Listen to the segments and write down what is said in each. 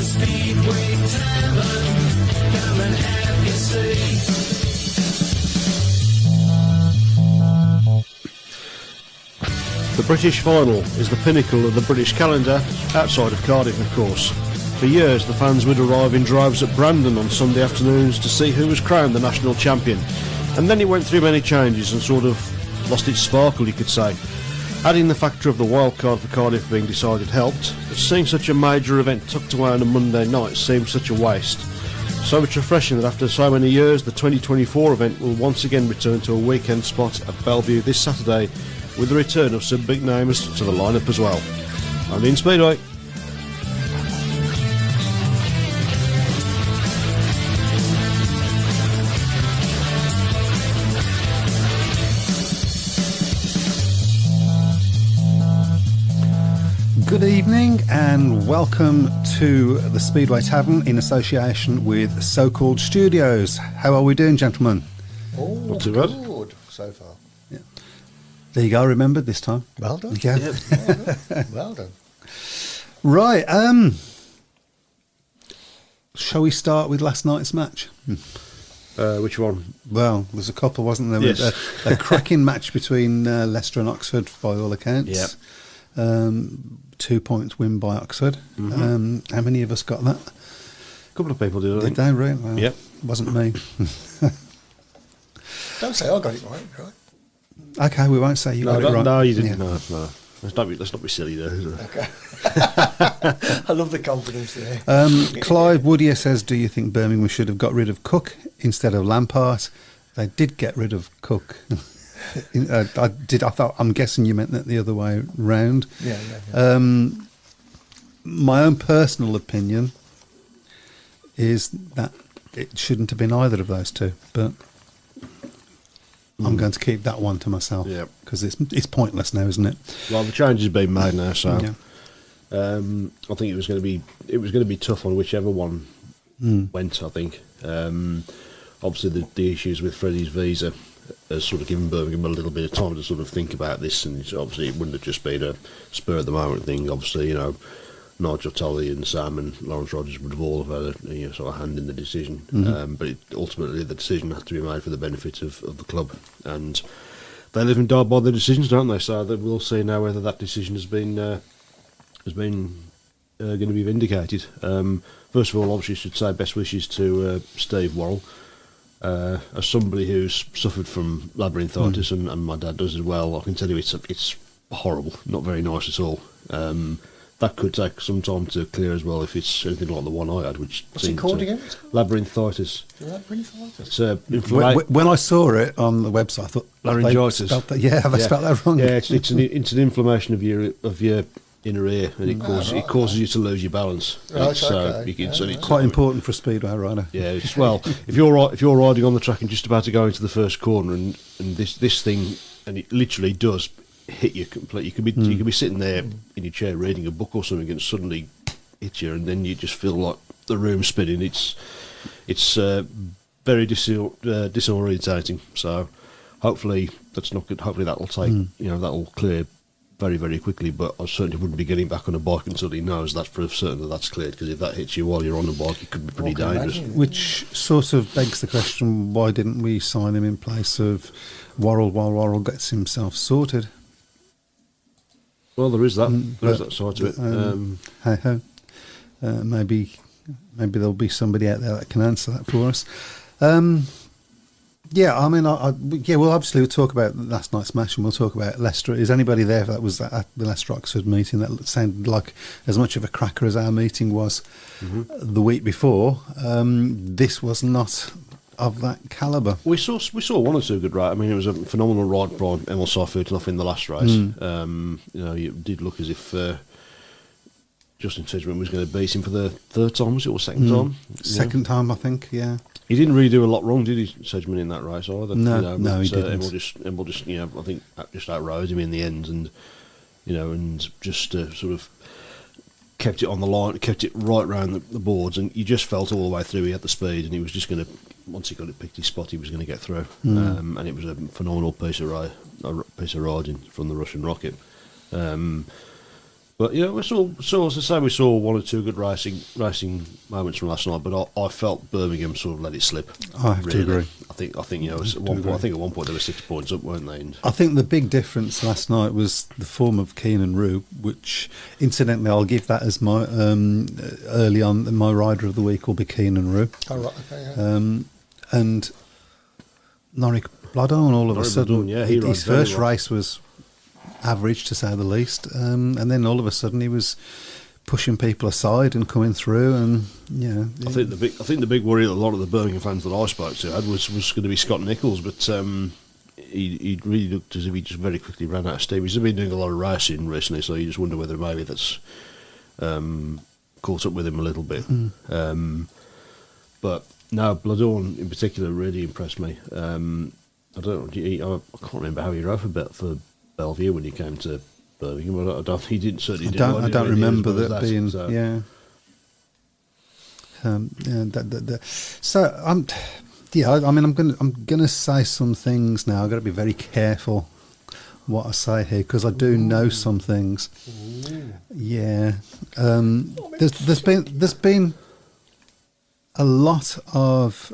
Speedway Tavern, come and have your say. The British final is the pinnacle of the British calendar, outside of Cardiff of course. For years the fans would arrive in droves at Browne on Sunday afternoons to see who was crowned the national champion, and then it went through many changes and sort of lost its sparkle, you could say. Adding the factor of the wild card for Cardiff being decided helped, but seeing such a major event tucked away on a Monday night seemed such a waste. So it's refreshing that after so many years the 2024 event will once again return to a weekend spot at Bellevue this Saturday, with the return of some big names to the lineup as well. I'm Dean Speedway. Good evening and welcome to the Speedway Tavern in association with So-Called Studios. How are we doing, gentlemen? Oh, Not too bad. Good so far. Yeah. There you go, remembered this time. Well done. Yeah. Well done. Well done. Right, shall we start with last night's match? Which one? Well, there's a couple, wasn't there? Yes. A cracking match between Leicester and Oxford, by all accounts. Yeah. 2 points win by Oxford. Mm-hmm. How many of us got that? A couple of people did, I Did think. they really? Well, Yep. Wasn't me. Don't say I got it right. Okay, we won't say you got it right. No, you didn't. Yeah. No. Let's not be silly there. Okay. I love the confidence there. Clive Woodier says, do you think Birmingham should have got rid of Cook instead of Lampard? They did get rid of Cook. I'm guessing you meant that the other way round. Yeah. My own personal opinion is that it shouldn't have been either of those two, but I'm going to keep that one to myself because it's pointless now, isn't it? Well, the change has been made now, so Yeah. I think it was going to be tough on whichever one went. I think obviously the issues with Freddie's visa has sort of given Birmingham a little bit of time to sort of think about this, and obviously it wouldn't have just been a spur of the moment thing. Obviously, Nigel Tolley and Sam and Lawrence Rogers would have all have had a sort of hand in the decision, but ultimately the decision had to be made for the benefit of the club, and they live and die by the decisions, don't they? So we'll see now whether that decision has been going to be vindicated. First of all, obviously, I should say best wishes to Steve Worrell. As somebody who's suffered from labyrinthitis, and my dad does as well, I can tell you it's horrible, not very nice at all. That could take some time to clear as well if it's anything like the one I had, which What's it called again? Labyrinthitis. It's When I saw it on the website, I thought laryngitis. Have they spelled that wrong? Yeah, it's an inflammation of your inner ear, and it causes you to lose your balance. Right, So okay. you can, so it's Quite important for a speedway rider. Yeah, if you're riding on the track and just about to go into the first corner, and this thing, and it literally does hit you completely. You could be sitting there in your chair reading a book or something, and suddenly hit you, and then you just feel like the room's spinning. It's very disorientating. So hopefully that's not good. Hopefully that'll take that'll clear very, very quickly, but I certainly wouldn't be getting back on a bike until he knows that for certain that's cleared, because if that hits you while you're on the bike, it could be pretty dangerous. Which sort of begs the question, why didn't we sign him in place of Worrell while Worrell gets himself sorted? Well, there is that. There is that side to it. Hey ho. Maybe there'll be somebody out there that can answer that for us. We'll obviously talk about last night's match, and we'll talk about Leicester. Is anybody there that was at the Leicester Oxford meeting? That sounded like as much of a cracker as our meeting was the week before. This was not of that calibre. We saw one or two good rides. I mean, it was a phenomenal ride by Emil Seyfried in the last race. It did look as if Justin Sedgman was going to beat him for the third time, was it, or second time? Second time, I think. Yeah. He didn't really do a lot wrong, did he, Sedgman, in that race either? No, he didn't. Emil just, I think, just outrode him in the end, and just sort of kept it on the line, kept it right round the boards, and you just felt all the way through he had the speed, and he was just going to, once he got it picked his spot, he was going to get through. And it was a phenomenal piece of riding from the Russian Rocket. But we saw as I say, we saw one or two good racing moments from last night. But I felt Birmingham sort of let it slip. I have to agree. I think at one point, they were 6 points up, weren't they? And I think the big difference last night was the form of Keenan Rue, which incidentally I'll give that as my early on my rider of the week will be Keenan Rue. Oh, right, okay, yeah. And Norric Bloodon all of a sudden, his first race was average to say the least, and then all of a sudden he was pushing people aside and coming through, and I think the big worry that a lot of the Birmingham fans that I spoke to had was going to be Scott Nichols, but he really looked as if he just very quickly ran out of steam. He's been doing a lot of racing recently, so you just wonder whether maybe that's caught up with him a little bit. But no, Bloodon in particular really impressed me. I can't remember how he rode for Bellevue when he came to Birmingham. I don't remember that being. So. Yeah. So I'm gonna say some things now. I've got to be very careful what I say here because I do know some things. Yeah. There's been a lot of.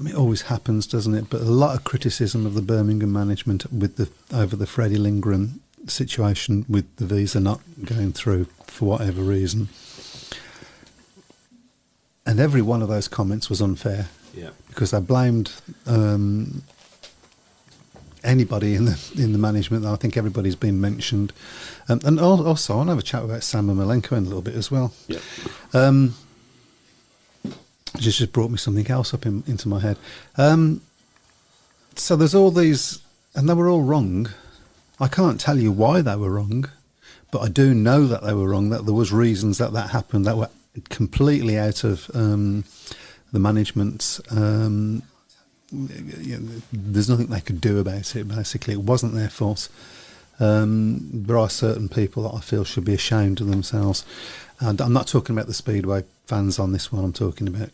It always happens, doesn't it? But a lot of criticism of the Birmingham management over the Freddie Lindgren situation with the visa not going through for whatever reason. And every one of those comments was unfair. Yeah. Because they blamed anybody in the management. I think everybody's been mentioned. And also, I'll have a chat about Sam Malenko in a little bit as well. Yeah. Just brought me something else up into my head. So there's all these, and they were all wrong. I can't tell you why they were wrong, but I do know that they were wrong, that there was reasons that happened that were completely out of the management's... there's nothing they could do about it, basically. It wasn't their fault. There are certain people that I feel should be ashamed of themselves. And I'm not talking about the Speedway fans on this one, I'm talking about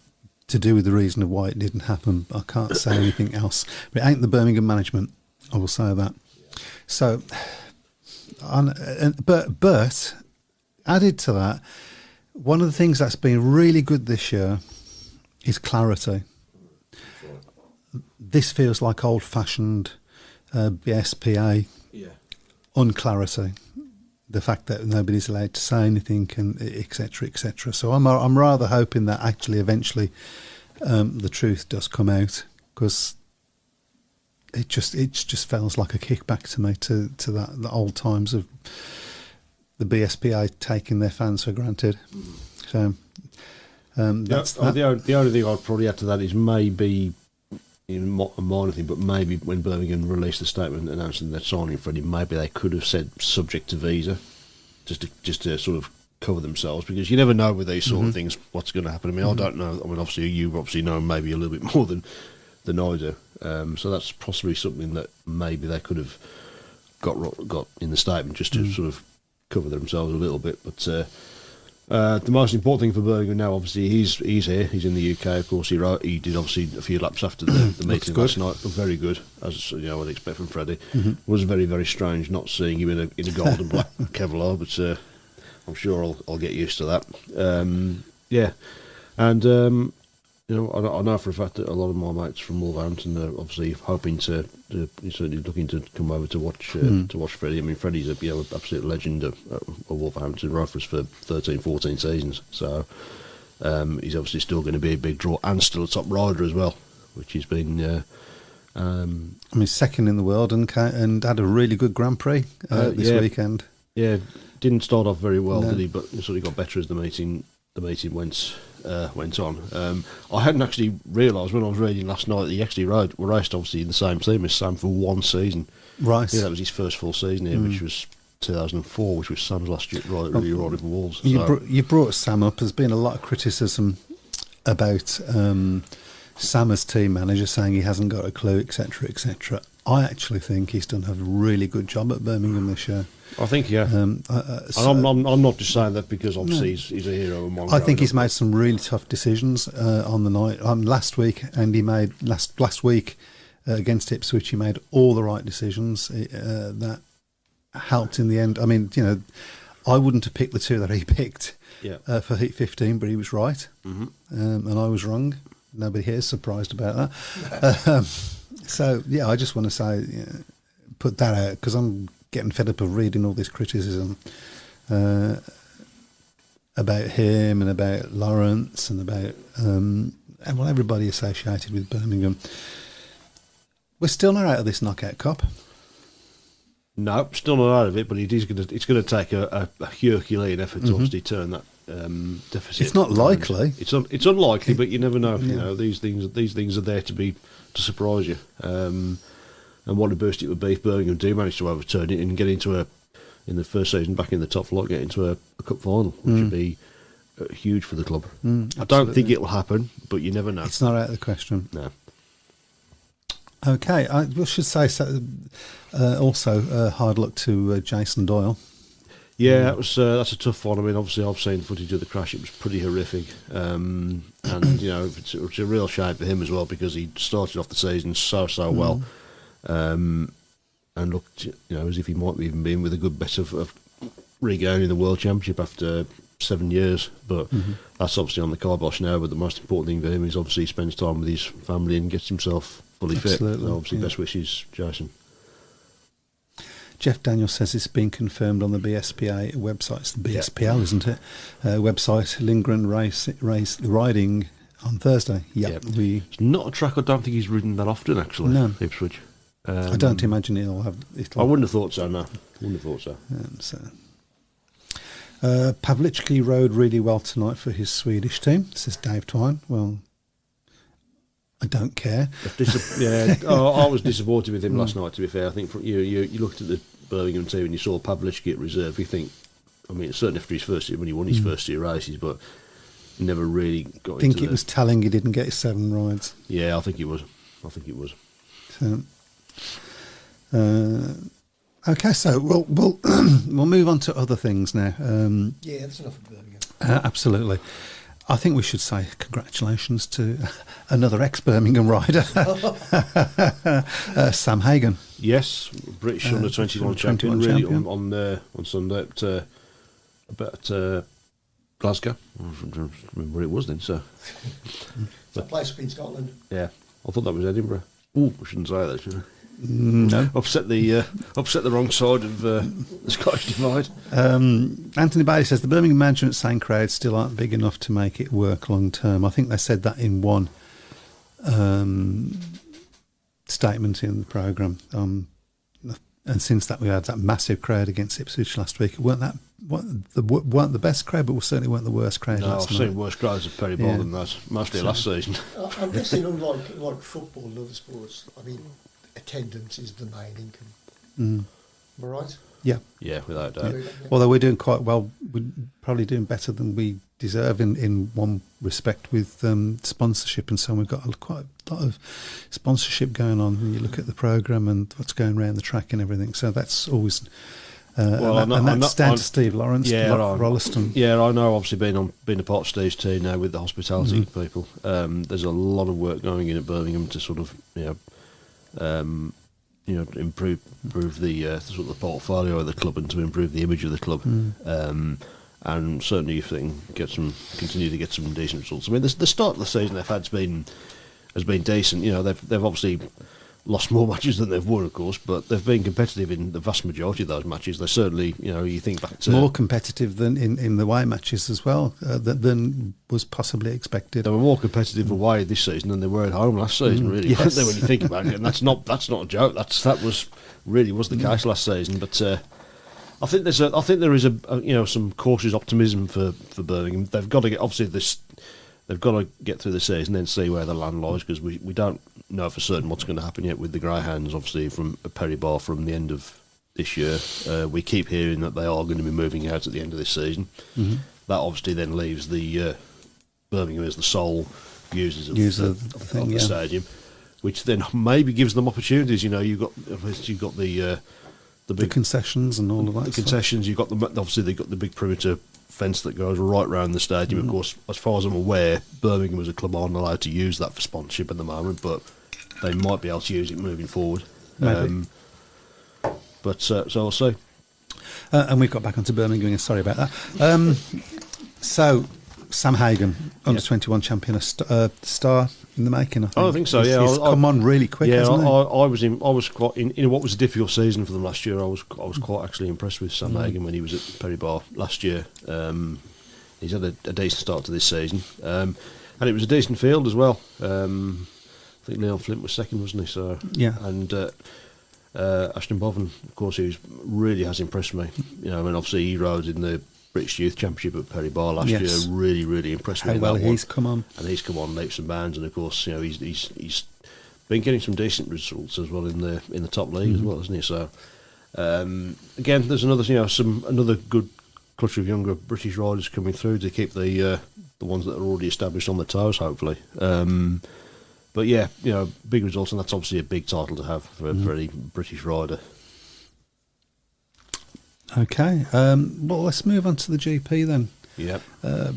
to do with the reason of why it didn't happen. I can't say anything else. But it ain't the Birmingham management, I will say that. So, but added to that, one of the things that's been really good this year is clarity. This feels like old-fashioned BSPA unclarity. The fact that nobody's allowed to say anything, and etc., etc. So I'm rather hoping that actually eventually the truth does come out, because it just feels like a kickback to me to the old times of the BSPA taking their fans for granted. So that's that. The only thing I'd probably add to that is maybe. A minor thing, but maybe when Birmingham released the statement announcing they're signing Freddie, maybe they could have said subject to visa, just to sort of cover themselves, because you never know with these sort of things what's going to happen. I mean, I don't know. I mean, obviously you know maybe a little bit more than I do. So that's possibly something that maybe they could have got in the statement just to sort of cover themselves a little bit, but. The most important thing for Birmingham now, obviously, he's here. He's in the UK, of course. He did obviously a few laps after the meeting last night. Very good, as you know, I'd expect from Freddie. It was very, very strange not seeing him in a gold and black Kevlar, but I'm sure I'll get used to that. And I know for a fact that a lot of my mates from Wolverhampton are obviously hoping certainly looking to come over to watch Freddie. I mean, Freddie's an absolute legend of Wolverhampton, rode for us for 13, 14 seasons. So he's obviously still going to be a big draw and still a top rider as well, which he's been. Second in the world and had a really good Grand Prix this weekend. Yeah, didn't start off very well, did he? But sort of got better as the meeting went on. I hadn't actually realised when I was reading last night that he actually raced obviously in the same team as Sam for one season. Right. Yeah, that was his first full season here, which was 2004, which was Sam's last year riding for Wolves. You brought Sam up. There's been a lot of criticism about Sam as team manager, saying he hasn't got a clue, etc., etc. I actually think he's done a really good job at Birmingham this year. I think, yeah. I'm not just saying that because obviously he's a hero among. I think he's made some really tough decisions on the night. Last week, and he made last week against Ipswich, he made all the right decisions. That helped in the end. I mean, I wouldn't have picked the two that he picked for Heat 15, but he was right, and I was wrong. Nobody here is surprised about that. So, I just want to say, put that out, because I'm getting fed up of reading all this criticism about him and about Lawrence and about everybody associated with Birmingham. We're still not out of this knockout cup. No, still not out of it, but it's going to take a Herculean effort to obviously turn that deficit. It's not likely. It's unlikely, but you never know. These things are there to surprise you. And what a burst it would be if Birmingham do manage to overturn it and get into in the first season back in the top flight, get into a cup final, which would be huge for the club. I don't think it will happen, but you never know. It's not out of the question. No. Okay, I should say also hard luck to Jason Doyle. Yeah, that's a tough one. I mean, obviously, I've seen footage of the crash. It was pretty horrific, and it's a real shame for him as well, because he started off the season so well, and looked as if he might even be in with a good bet of regaining the World Championship after 7 years. But that's obviously on the kibosh now. But the most important thing for him is obviously he spends time with his family and gets himself fully fit. So obviously, best wishes, Jason. Jeff Daniel says it's been confirmed on the BSPA website. It's the BSPL, isn't it? Website, Lindgren race riding on Thursday. It's not a track I don't think he's ridden that often, actually. No. Ipswich. I don't imagine it'll have. I wouldn't have thought so. No, wouldn't have thought so. Pavlichki rode really well tonight for his Swedish team, says Dave Twine. Well, I don't care. I was disappointed with him last night, to be fair. I think you looked at the Birmingham team and you saw Pavlichki at reserve. You think, I mean, certainly after his first year, when he won his first year races, but never really got I think it was telling he didn't get his 7 rides. Yeah, I think it was. So, okay, so we'll we'll move on to other things now. That's enough of Birmingham. Absolutely. I think we should say congratulations to another ex-Birmingham rider, Sam Hagan. Yes, British under 21 champion, really on Sunday at Glasgow. I don't remember where it was then. So it's a place up in Scotland. Yeah, I thought that was Edinburgh. Oh, I shouldn't say that, should I? No, upset the wrong side of the Scottish divide. Anthony Bailey says the Birmingham management saying crowds still aren't big enough to make it work long term. I think they said that in one statement in the programme. And since that we had that massive crowd against Ipswich last week, weren't the best crowd, but certainly weren't the worst crowd. No, I've seen worse crowds at Perry Ball than that, mostly last season. I'm guessing unlike football and other sports, I mean, attendance is the main income. Am I right? Yeah, without doubt. Although we're doing quite well, we're probably doing better than we deserve in one respect with sponsorship, and so we've got quite a lot of sponsorship going on when you look at the programme and what's going around the track and everything. So that's always that's down to Steve Lawrence, Rolliston. Yeah, I know. Obviously, being a part of Steve's team now with the hospitality people, there's a lot of work going in at Birmingham to sort of improve the sort of the portfolio of the club and to improve the image of the club. And certainly if they can continue to get some decent results. I mean, the start of the season they've had has been decent. They've obviously lost more matches than they've won, of course, but they've been competitive in the vast majority of those matches. They certainly, you think back to more competitive than in the away matches as well than was possibly expected. They were more competitive away this season than they were at home last season, really. Yes. When you think about it, and that's not a joke. That was the case last season. But I think there is some cautious optimism for Birmingham. They've got to get They've got to get through the season and then see where the land lies, because we don't know for certain what's going to happen yet with the Greyhounds, obviously, from Perry Bar from the end of this year. We keep hearing that they are going to be moving out at the end of this season. That obviously then leaves the Birmingham as the sole users of the stadium, which then maybe gives them opportunities. You've got the big concessions and all of that. The concessions. You've got they've got the big perimeter fence that goes right around the stadium. Of course, as far as I'm aware, Birmingham as a club aren't allowed to use that for sponsorship at the moment, but they might be able to use it moving forward. Maybe. So I'll say, And we've got back onto Birmingham. Sorry about that. So, Sam Hagan, under 21 champion, star in the making. I think so. Yeah, he's come on really quick. Yeah, hasn't he? I was quite in what was a difficult season for them last year. I was quite actually impressed with Sam Hagan when he was at Perry Bar last year. He's had a decent start to this season, and it was a decent field as well. I think Leon Flint was second, wasn't he? So yeah, and Ashton Boven, of course, who really has impressed me. You know, I mean, obviously he rode in the British Youth Championship at Perry Bar last year. Really impressed me. How well he's come on, and he's come on leaps and bounds. And of course, you know, he's been getting some decent results as well in the top league as well, hasn't he? So again, there's another good clutch of younger British riders coming through to keep the ones that are already established on the toes, hopefully. But yeah, you know, big results, and that's obviously a big title to have for any British rider. Okay, well, let's move on to the GP then. Yeah,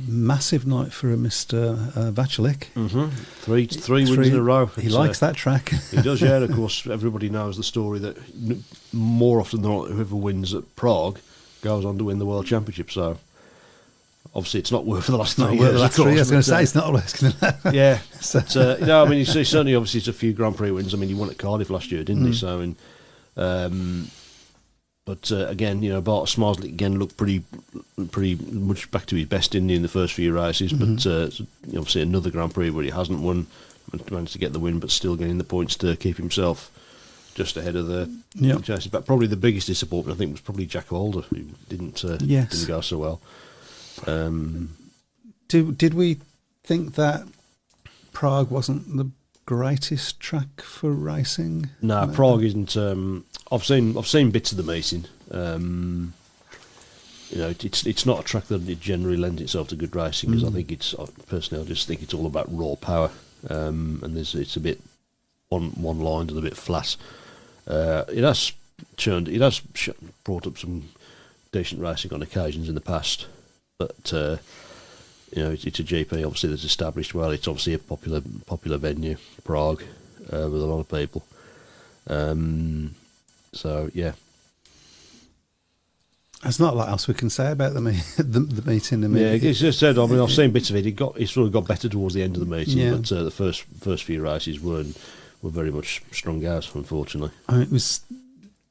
massive night for Mr. Vachilik. Three wins in a row. He likes that track. He does, yeah. And of course, everybody knows the story that more often than not, whoever wins at Prague goes on to win the World Championship. So obviously, it's not worth for the last 3 years. I was going to say it's not worth. Yeah, but, I mean, you see, certainly, obviously, it's a few Grand Prix wins. I mean, he won at Cardiff last year, didn't he? So, but again, you know, Bart Smarsley again looked pretty much back to his best, didn't he, in the first few races? But obviously, another Grand Prix where he hasn't won, managed to get the win, but still getting the points to keep himself just ahead of the chances. But probably the biggest disappointment, I think, was probably Jack Holder, who didn't go so well. Did we think that Prague wasn't the greatest track for racing? No, Prague isn't. I've seen bits of the meeting. You know, it's not a track that it generally lends itself to good racing, because I think I just think it's all about raw power, and it's a bit one-lined and a bit flat. It has brought up some decent racing on occasions in the past, but you know, it's a GP obviously that's established well. It's obviously a popular venue, Prague, with a lot of people. So yeah, there's not a lot else we can say about the meeting. It's just said. I mean, I've seen bits of it. It sort of got better towards the end of the meeting, but the first few races were very much strung out, unfortunately. I mean, it was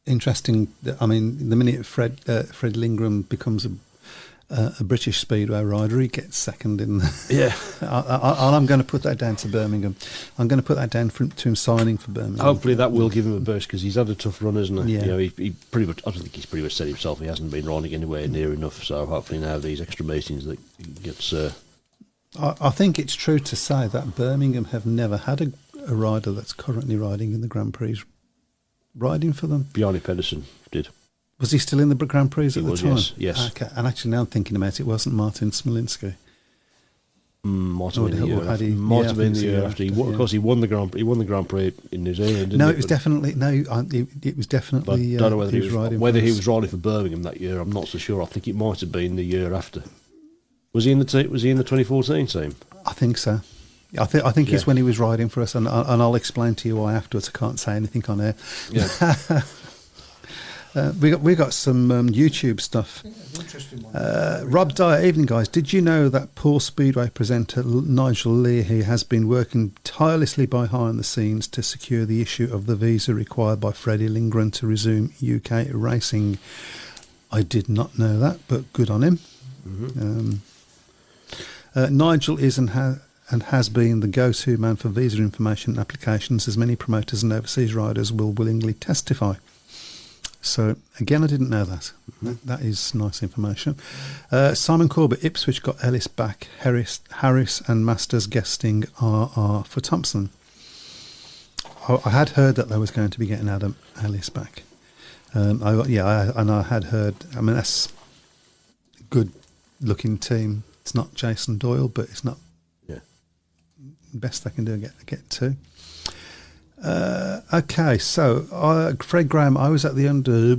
interesting. I mean, the minute Fred Lindgren becomes a British Speedway rider, he gets second in the... Yeah. I'm going to put that down to Birmingham. I'm going to put that down to him signing for Birmingham. Hopefully that will give him a boost, because he's had a tough run, hasn't he? Yeah. You know, he pretty much, I don't think he's pretty much said himself he hasn't been riding anywhere near enough, so hopefully now these extra meetings that he gets... I think it's true to say that Birmingham have never had a rider that's currently riding in the Grand Prix riding for them. Bjarne Pedersen did. Was he still in the Grand Prix at the time? Yes. Okay. And actually, now I'm thinking about it, it wasn't Martin Smolinski. Might have been the year after. Of course, he won the Grand Prix in New Zealand. No, it was definitely It was definitely. I don't know whether he was riding for Birmingham that year. I'm not so sure. I think it might have been the year after. Was he in the 2014 team? I think so. I think it's when he was riding for us, and I'll explain to you why afterwards. I can't say anything on air. Yeah. We got some YouTube stuff. Interesting one. Rob Dyer, evening guys. Did you know that poor Speedway presenter Nigel Leahy has been working tirelessly behind the scenes to secure the issue of the visa required by Freddie Lindgren to resume UK racing? I did not know that, but good on him. Nigel is and has been the go-to man for visa information and applications, as many promoters and overseas riders will willingly testify. So, again, I didn't know that. That is nice information. Simon Corbett, Ipswich got Ellis back. Harris and Masters guesting RR for Thompson. I had heard that they was going to be getting Adam Ellis back. I had heard. I mean, that's a good-looking team. It's not Jason Doyle, but it's not the best they can do get two. Okay, so Fred Graham, I was at the under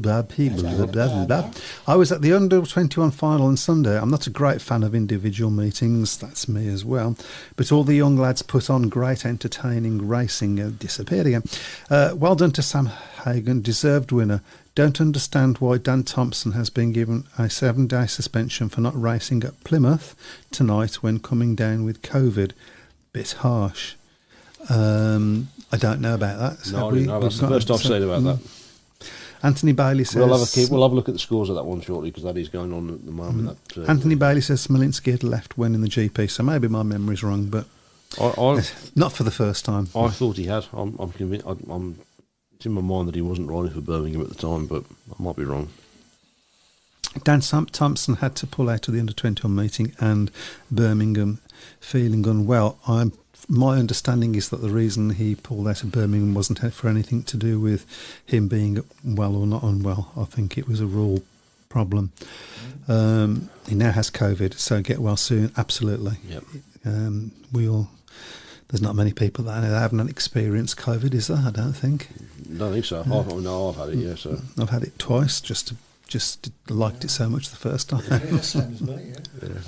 21 final on Sunday. I'm not a great fan of individual meetings, that's me as well, but all the young lads put on great entertaining racing. Disappeared again. Well done to Sam Hagan, deserved winner. Don't understand why Dan Thompson has been given a 7-day suspension for not racing at Plymouth tonight when coming down with COVID. Bit harsh. I don't know about that. No, that's the first I've said about that. Anthony Bailey says... We'll have a look at the scores of that one shortly, because that is going on at the moment. Anthony Bailey says Smolinski had left when in the GP, so maybe my memory's wrong, but not for the first time. I thought he had. I'm convinced. It's in my mind that he wasn't riding for Birmingham at the time, but I might be wrong. Dan Thompson had to pull out of the under-21 meeting and Birmingham feeling unwell. My understanding is that the reason he pulled out of Birmingham wasn't for anything to do with him being well or not unwell. I think it was a rule problem. He now has COVID, so get well soon. Absolutely. Yep. There's not many people that haven't experienced COVID, is there? I don't think. I don't think so. I've had it. Yeah, so I've had it twice. Just liked it so much the first time. Yeah, same as me, yeah.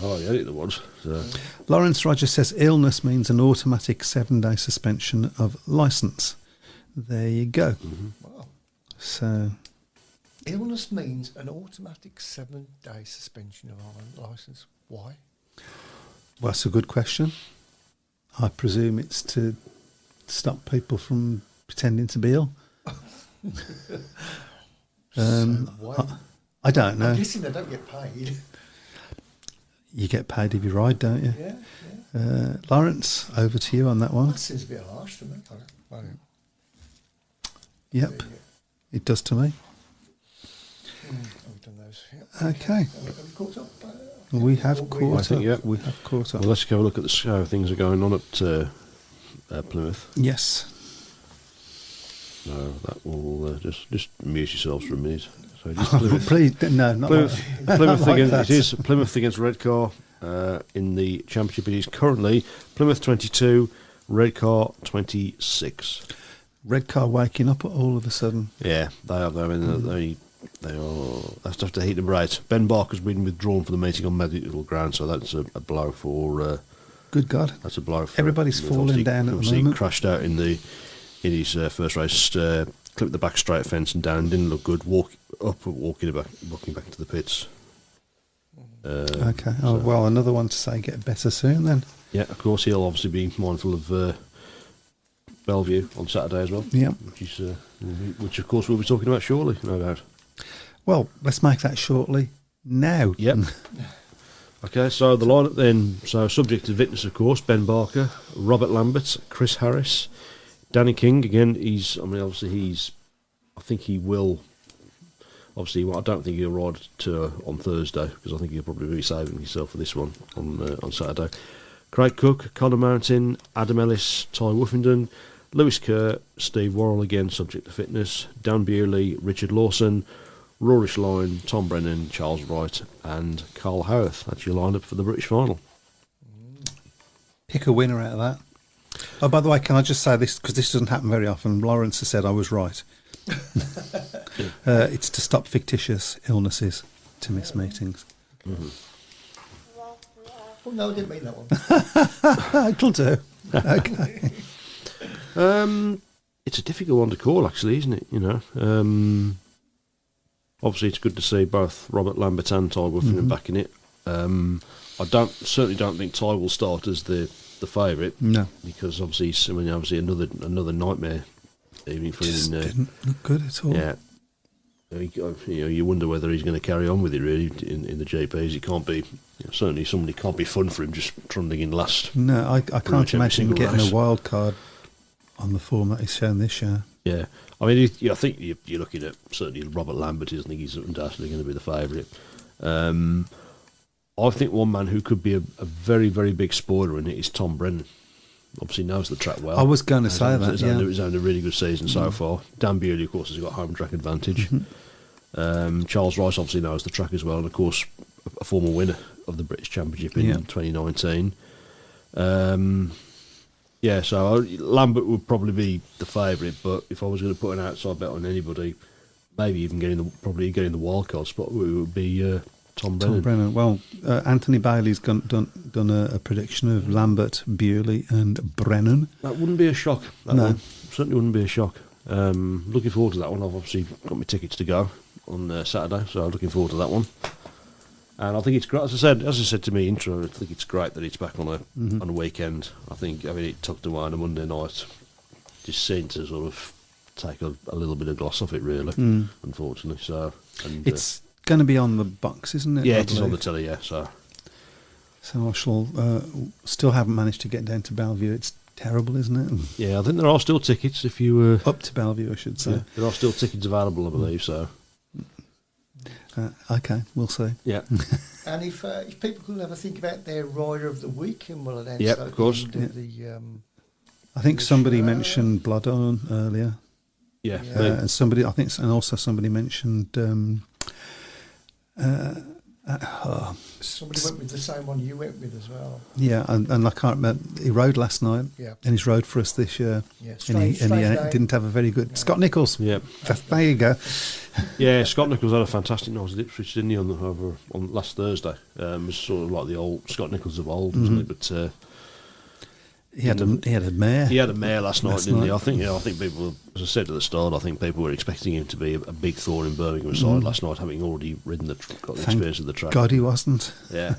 I had it once. So. Lawrence Rogers says illness means an automatic 7-day suspension of licence. There you go. Mm-hmm. Wow. So Illness means an automatic 7-day suspension of our licence. Why? well, that's a good question. I presume it's to stop people from pretending to be ill. I don't know. I'm guessing they don't get paid. You get paid if you ride, don't you? Yeah. Lawrence, over to you on that one. That seems a bit harsh to me. Yep, it does to me. I've done those. Yep. Okay. Have we caught up? We have caught I think, up. yeah. We have caught up. Well, let's go have a look at how things are going on at Plymouth. Yes. No, that will just amuse yourselves for a minute. So just Plymouth, Please, no, not Plymouth like against that. it is Plymouth against Redcar in the championship. It is currently Plymouth 22, Redcar 26. Redcar waking up all of a sudden. Yeah, they have. I mean, they are. That's to have to heat them right. Ben Barker's been withdrawn for the meeting on medical ground, so that's a blow for. Good God! That's a blow for. Everybody's falling down at the moment. He crashed out in his first race, clipped the back straight fence and down. Didn't look good. Walking back to the pits. Okay. Oh, well, another one to say get better soon then. Yeah, of course he'll obviously be mindful of Bellevue on Saturday as well. Yeah. Which of course we'll be talking about shortly, no doubt. Well, let's make that shortly now. Yep. Okay, so the lineup then. So subject to fitness, of course, Ben Barker, Robert Lambert, Chris Harris, Danny King. Again, I think he will. Obviously, I don't think he'll ride on Thursday because I think he'll probably be saving himself for this one on Saturday. Craig Cook, Connor Mountain, Adam Ellis, Ty Woofenden, Lewis Kerr, Steve Worrell again, subject to fitness, Dan Bewley, Richard Lawson, Rory Schlein, Tom Brennan, Charles Wright, and Carl Howarth. That's your lineup for the British final. Pick a winner out of that. Oh, by the way, can I just say this, because this doesn't happen very often. Lawrence has said I was right. It's to stop fictitious illnesses, to miss meetings. Mm-hmm. Oh, no, I didn't mean that one. It'll do. Okay. It's a difficult one to call, actually, isn't it? You know, obviously it's good to see both Robert Lambert and Ty Woofenden back in it. I certainly don't think Ty will start as the favourite. No, because obviously another nightmare evening for just him. Didn't look good at all. Yeah, you wonder whether he's going to carry on with it really in the GPs. It can't be certainly somebody can't be fun for him just trundling in last. No, I can't imagine him getting race. a wild card on the form that he's shown this year. Yeah, I mean, I think you're looking at certainly Robert Lambert. I think he's undoubtedly going to be the favourite. I think one man who could be a very, very big spoiler in it is Tom Brennan. Obviously knows the track well. I was going to say that. He's having a really good season so far. Dan Bewley, of course, has got home track advantage. Charles Rice obviously knows the track as well, and of course, a former winner of the British Championship in 2019. Yeah, so Lambert would probably be the favourite, but if I was going to put an outside bet on anybody, maybe even getting the wild card spot, it would be Tom Brennan. Tom Brennan. Well, Anthony Bailey's done a prediction of Lambert, Bewley, and Brennan. That wouldn't be a shock. That No. one. Certainly wouldn't be a shock. Looking forward to that one. I've obviously got my tickets to go on Saturday, so I'm looking forward to that one. And I think it's great. As I said to me intro, I think it's great that it's back on a weekend. I think having it tucked away on a Monday night just seemed to sort of take a little bit of gloss off it, really. Unfortunately, so It's going to be on the box, isn't it? yeah, I it is on the believe? telly. Yeah, so So I shall still haven't managed to get down to Bellevue. It's terrible, isn't it? yeah, I think there are still tickets if you. Up to Bellevue, I should say. Yeah, there are still tickets available, I believe. So Okay, we'll see. yeah, And if people could ever think about their rider of the week, and we'll announce Yep, that of course. at the end of the, I think somebody Sure. mentioned Blood On earlier, yeah. Yeah. me. and somebody, I think, and also somebody mentioned. somebody went with the same one you went with as well. Yeah, and I can't remember. He rode last night, Yeah. and he's rode for us this year. Yeah, and strange he day. didn't have a very good. Scott Nichols. Yeah, There you go. yeah. Scott Nichols had a fantastic night at Ipswich, didn't he? On last Thursday, it was sort of like the old Scott Nichols of old, wasn't it? But He had a mare. he had a mare last night, Last didn't he? night. I think people, as I said at the start, I think people were expecting him to be a big thorn in Birmingham's side last night, having already ridden got the Thank experience of the track. God, he wasn't. Yeah,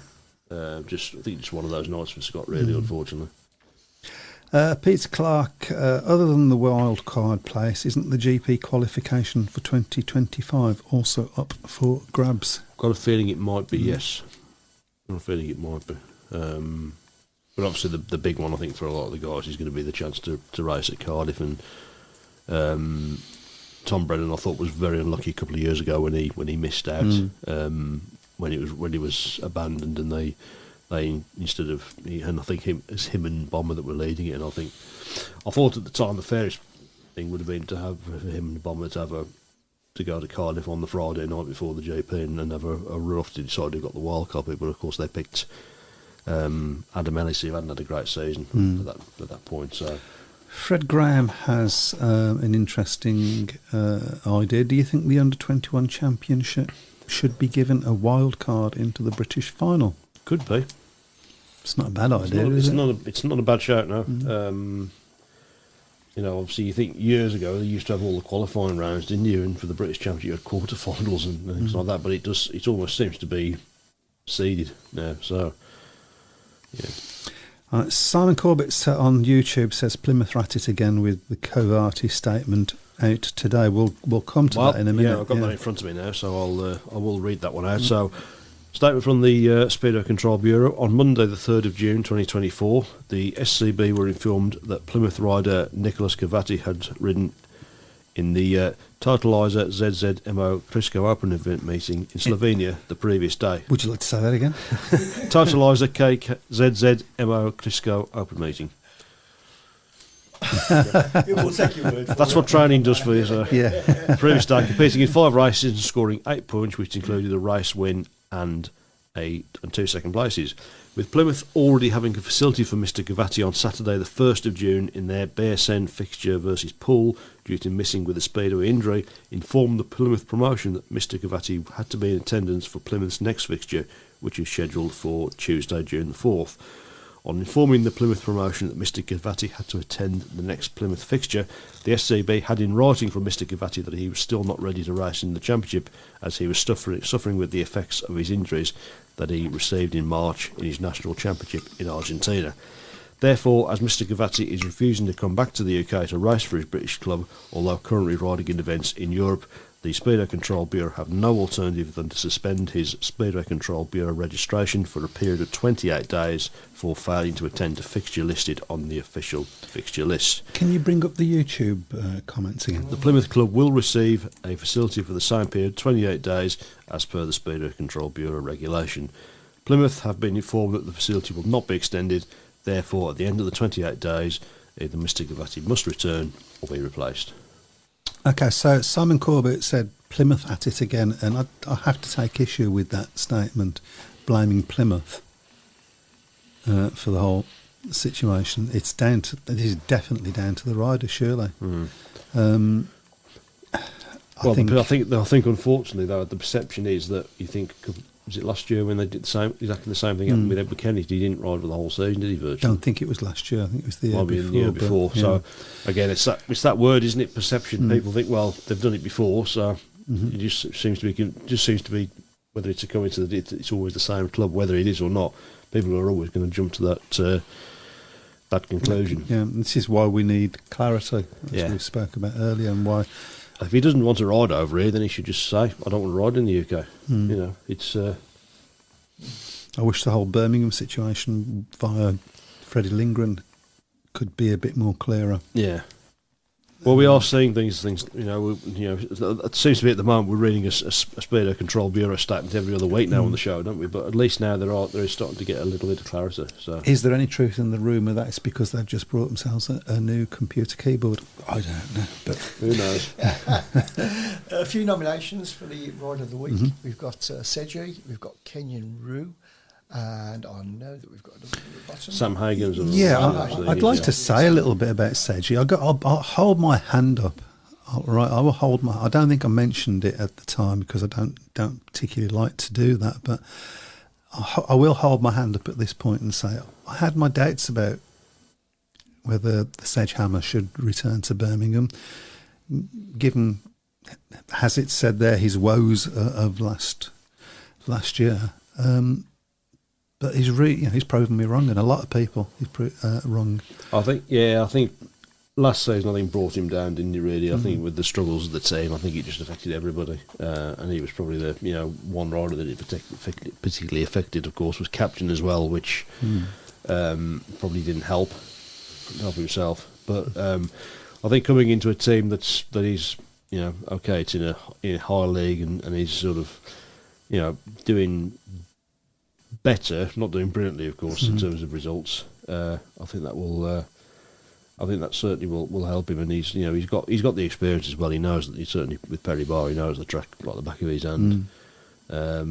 I think it's one of those nights for Scott, really, unfortunately. Peter Clark, other than the wild card place, isn't the GP qualification for 2025 also up for grabs? Got a feeling it might be, yes. Got a feeling it might be. But obviously the big one, I think, for a lot of the guys is going to be the chance to race at Cardiff. And Tom Brennan, I thought, was very unlucky a couple of years ago when he missed out, when he was abandoned, and they instead of, and I think it's him and Bomber that were leading it. And I thought at the time the fairest thing would have been to have him and Bomber to go to Cardiff on the Friday night before the GP and have a rough to decide who got the wild copy. But of course they picked Adam Ellis, who hadn't had a great season at that point. So Fred Graham has an interesting idea. Do you think the under-21 championship should be given a wild card into the British final? could be. It's not a bad idea, is it? It's not a bad shout, no. Obviously, you think years ago they used to have all the qualifying rounds, didn't you? And for the British Championship, you had quarterfinals and things like that. But it almost seems to be seeded now. So, yeah. Simon Corbett on YouTube says Plymouth are at it again with the Covarty statement out today. We'll come to that in a minute. Yeah, I've got that in front of me now, so I will read that one out. So, statement from the Speedway Control Bureau. On Monday, the 3rd of June 2024, the SCB were informed that Plymouth rider Nicholas Cavati had ridden in the Totalizer ZZMO Crisco Open event meeting in Slovenia the previous day. Would you like to say that again? Totalizer KZZMO Crisco Open meeting. We'll take your word for That's it. what training does for you. So. Yeah. Previous day, competing in 5 races and scoring 8 points, which included a race win and 2 second places. With Plymouth already having a facility for Mr Cavati on Saturday the 1st of June in their Bearsen fixture versus Poole due to missing with a Speedway injury, informed the Plymouth promotion that Mr Cavati had to be in attendance for Plymouth's next fixture, which is scheduled for Tuesday, June the 4th. On informing the Plymouth promotion that Mr Cavati had to attend the next Plymouth fixture, the SCB had in writing from Mr Cavati that he was still not ready to race in the championship as he was suffering with the effects of his injuries that he received in March in his national championship in Argentina. Therefore, as Mr Cavati is refusing to come back to the UK to race for his British club, although currently riding in events in Europe, the Speedway Control Bureau have no alternative than to suspend his Speedway Control Bureau registration for a period of 28 days for failing to attend a fixture listed on the official fixture list. Can you bring up the YouTube comments again? The Plymouth Club will receive a facility for the same period, 28 days, as per the Speedway Control Bureau regulation. Plymouth have been informed that the facility will not be extended, therefore at the end of the 28 days, either Mr Cavati must return or be replaced. Okay, so Simon Corbett said Plymouth at it again, and I have to take issue with that statement, blaming Plymouth for the whole situation, it's down to. It is definitely down to the rider, surely. I think unfortunately though the perception is that you think, was it last year when they did exactly the same thing happened with Edward Kennedy? He didn't ride for the whole season, did he? Virtually? I don't think it was last year. I think it was the year before. The year before. Yeah. So again, it's that word, isn't it? Perception. People think, well, they've done it before, so it just seems to be whether it's a coincidence, it's always the same club, whether it is or not. People are always going to jump to that conclusion. Yeah, this is why we need clarity, as we spoke about earlier, and why. If he doesn't want to ride over here, then he should just say, "I don't want to ride in the UK." You know, it's. I wish the whole Birmingham situation via Freddie Lindgren could be a bit more clearer. Yeah. Well, we are seeing things. It seems to be at the moment we're reading a Speedo Control Bureau statement every other week now on the show, don't we? But at least now there is starting to get a little bit of clarity. So, is there any truth in the rumour that it's because they've just brought themselves a new computer keyboard? I don't know, but who knows? A few nominations for the Rider of the Week. We've got Seji, we've got Kenyon Rue, and I know that we've got another at the bottom. Sam Hagen's. I'd like to say a little bit about Seji. I'll hold my hand up. I will hold my. I don't think I mentioned it at the time because I don't particularly like to do that, but I will hold my hand up at this point and say I had my doubts about whether the Sedgehammer should return to Birmingham, given, as it said there, his woes of last year. But he's proven me wrong, and a lot of people wrong. I think last season I think brought him down, didn't he? Really, I think with the struggles of the team, I think it just affected everybody, and he was probably the one rider that it particularly affected. Of course, was captain as well, which probably didn't help himself. But I think coming into a team that is okay, it's in a high league, and he's sort of doing better, not doing brilliantly, of course, in terms of results. I think that certainly will help him, and he's got the experience as well. He knows that certainly with Perry Bar, he knows the track like the back of his hand. I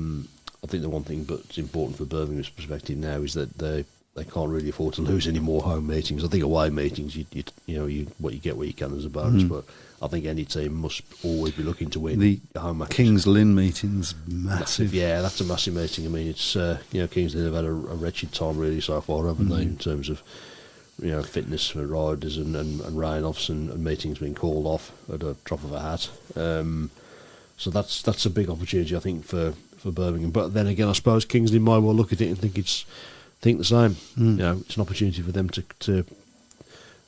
think the one thing that's important for Birmingham's perspective now is that they can't really afford to lose any more home meetings. I think away meetings, you what you get where you can as a bonus, but I think any team must always be looking to win the home matches. Kings Lynn meeting's massive. Yeah, that's a massive meeting. I mean, it's Kings Lynn have had a wretched time really so far, haven't they, in terms of fitness for riders and rain-offs and meetings being called off at a drop of a hat. So that's a big opportunity, I think, for Birmingham. But then again, I suppose Kingsley might well look at it and think the same. It's an opportunity for them to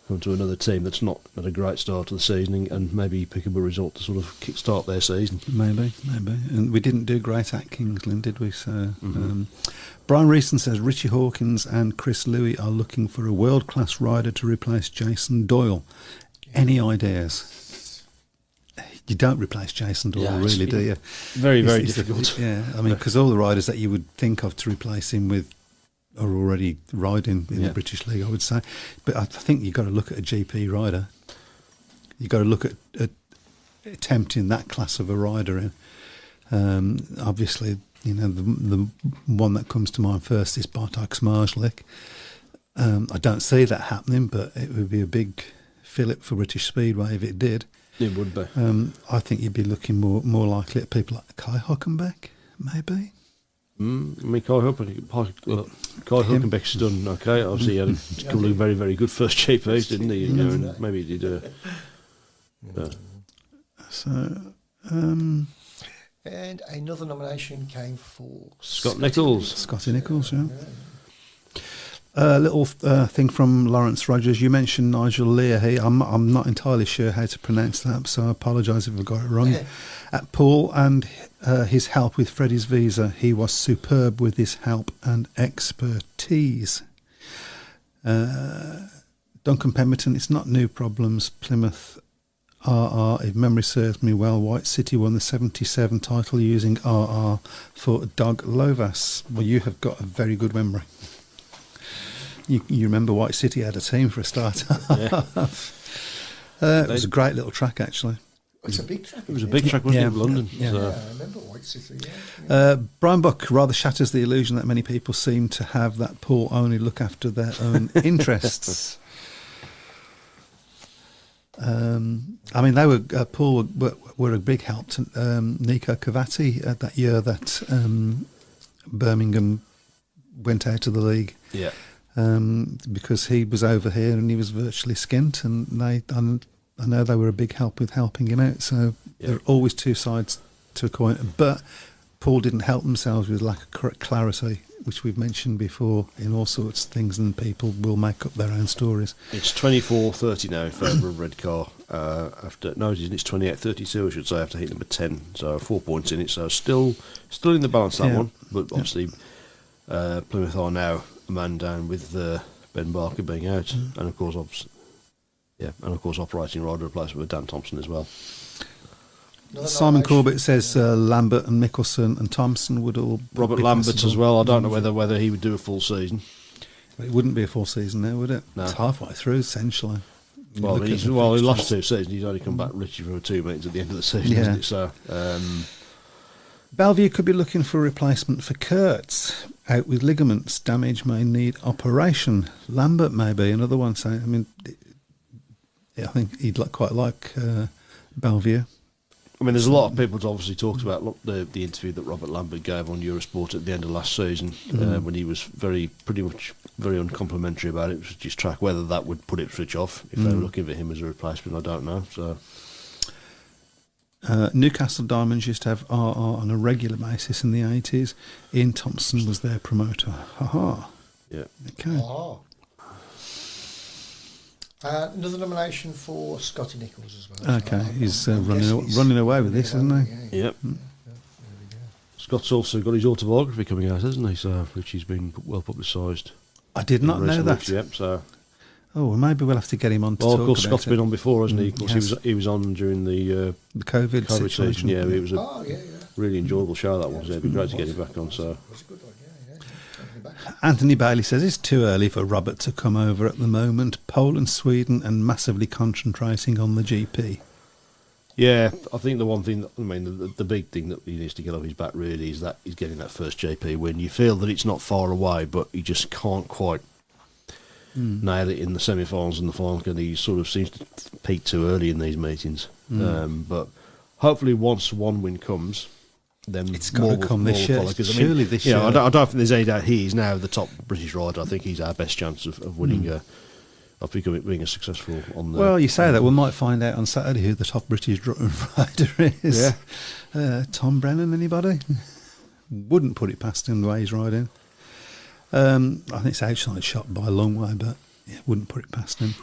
come to another team that's not at a great start to the season and maybe pick up a result to sort of kick-start their season. Maybe. And we didn't do great at Kingsland, did we? So, Brian Reeson says Richie Hawkins and Chris Louis are looking for a world-class rider to replace Jason Doyle. Any ideas? You don't replace Jason Doyle, really, do you? Very, very difficult. I mean, because all the riders that you would think of to replace him with are already riding in the British League, I would say. But I think you've got to look at a GP rider. You've got to look at attempting that class of a rider in. Obviously, the one that comes to mind first is Bartek Smarslik. I don't see that happening, but it would be a big fillip for British Speedway if it did. It would be. I think you'd be looking more likely at people like Kai Hockenbeck, maybe. I mean, Kai Hülkenbeck's done okay. Obviously, he had a couple of very, very good first GPs, didn't he? And maybe he did. And another nomination came for Scotty Nichols. Scotty Nichols, yeah. A little thing from Lawrence Rogers. You mentioned Nigel Leahy. I'm not entirely sure how to pronounce that, so I apologise if I got it wrong. At Paul and his help with Freddie's visa, he was superb with his help and expertise. Duncan Pemberton, it's not new problems. Plymouth RR, if memory serves me well, White City won the 77 title using RR for Doug Lovas. Well, you have got a very good memory. You remember White City had a team for a start. It was a great little track, actually. It's a big track. It was a isn't big track, wasn't Yeah. it, in London? Yeah. So, Yeah, I remember White City. Yeah. Brian Buck rather shatters the illusion that many people seem to have that Paul only look after their own interests. I mean, they were Paul were a big help to Nico Cavati that year that Birmingham went out of the league. yeah. Because he was over here and he was virtually skint, and I know they were a big help with helping him out. So Yeah. there are always two sides to a coin. But Paul didn't help themselves with lack of clarity, which we've mentioned before in all sorts of things, and people will make up their own stories. It's 24-30 now in favour of Redcar. It's 28-32, I should say, after hitting number 10. So 4 points in it. So still in the balance, that Yeah. one. But obviously, Plymouth are now a man down with Ben Barker being out, and of course, operating rider replacement with Dan Thompson as well. Another Simon nomination. Corbett says Lambert and Mickelson and Thompson would all Robert be Lambert possible. as well. I don't know whether he would do a full season. It wouldn't be a full season now, would it? No. It's halfway through, essentially. You Well, look at the the last fixtures. 2 seasons, he's only come back literally for 2 meetings at the end of the season, Yeah. isn't it? So, Bellevue could be looking for a replacement for Kurtz. Out with ligaments, damage may need operation. Lambert may be another one saying, I mean, I think he'd quite like Bellevue. I mean, there's a lot of people who's obviously talked about the interview that Robert Lambert gave on Eurosport at the end of last season, when he was pretty much very uncomplimentary about it. It was just track whether that would put Ipswich off if they were looking for him as a replacement. I don't know. So Newcastle Diamonds used to have RR on a regular basis in the 80s. Ian Thompson was their promoter. Ha-ha. yeah, Okay. Oh. Another nomination for Scotty Nichols as well. Okay, So he's I'm running guessing aw- he's running away with this, running isn't he? away, yeah. yep. There we go. Scott's also got his autobiography coming out, hasn't he? So which has been well publicised. I did not know that. Yep. So Oh, well, maybe we'll have to get him on to well, talk of course, about Scott's it. been on before, hasn't he? Of course, Yes. he was on during the The COVID COVID situation. season. Yeah, it was a Oh, yeah. really enjoyable show. That was. It'd be great to get him back on. So It was a good one, yeah. Definitely back. Anthony Bailey says it's too early for Robert to come over at the moment. Poland, Sweden, and massively concentrating on the GP. yeah, I think the one thing, the big thing that he needs to get off his back really is that he's getting that first JP win. You feel that it's not far away, but he just can't quite nail it in the semi-finals and the final, because he sort of seems to peak too early in these meetings. But hopefully, once one win comes, then It's gotta come this year. follow, 'cause, Surely this you know, year. I don't think there's any doubt he is now the top British rider. I think he's our best chance of winning. Of being a successful on the. Well, you say that. We might find out on Saturday who the top British rider is. Tom Brennan, anybody? Wouldn't put it past him the way he's riding. I think it's outside shot by a long way, but yeah, wouldn't put it past him.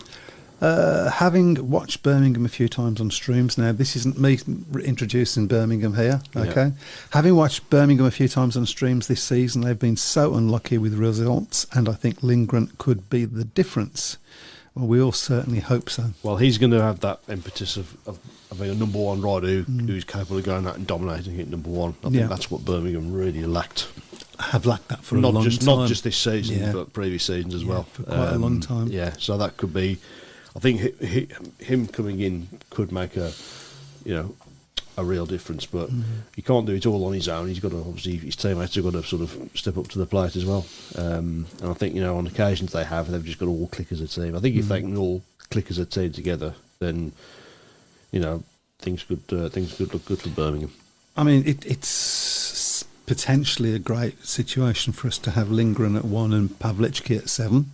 Having watched Birmingham a few times on streams, now this isn't me introducing Birmingham here, okay? Yeah. Having watched Birmingham a few times on streams this season, they've been so unlucky with results, and I think Lindgren could be the difference. Well, we all certainly hope so. Well, he's going to have that impetus of being a number one rider who's capable of going out and dominating at number one. I think Yeah. that's what Birmingham really lacked. Have lacked that for a Not long just time. not just this season, Yeah. but previous seasons as Yeah, well. for quite a long time. Yeah, so that could be. I think him coming in could make a real difference, but he can't do it all on his own. He's got to, obviously, his teammates have got to sort of step up to the plate as well. And I think, on occasions they've just got to all click as a team. I think if they can all click as a team together, then things could look good for Birmingham. I mean, it's potentially a great situation for us to have Lindgren at 1 and Pavlichki at 7.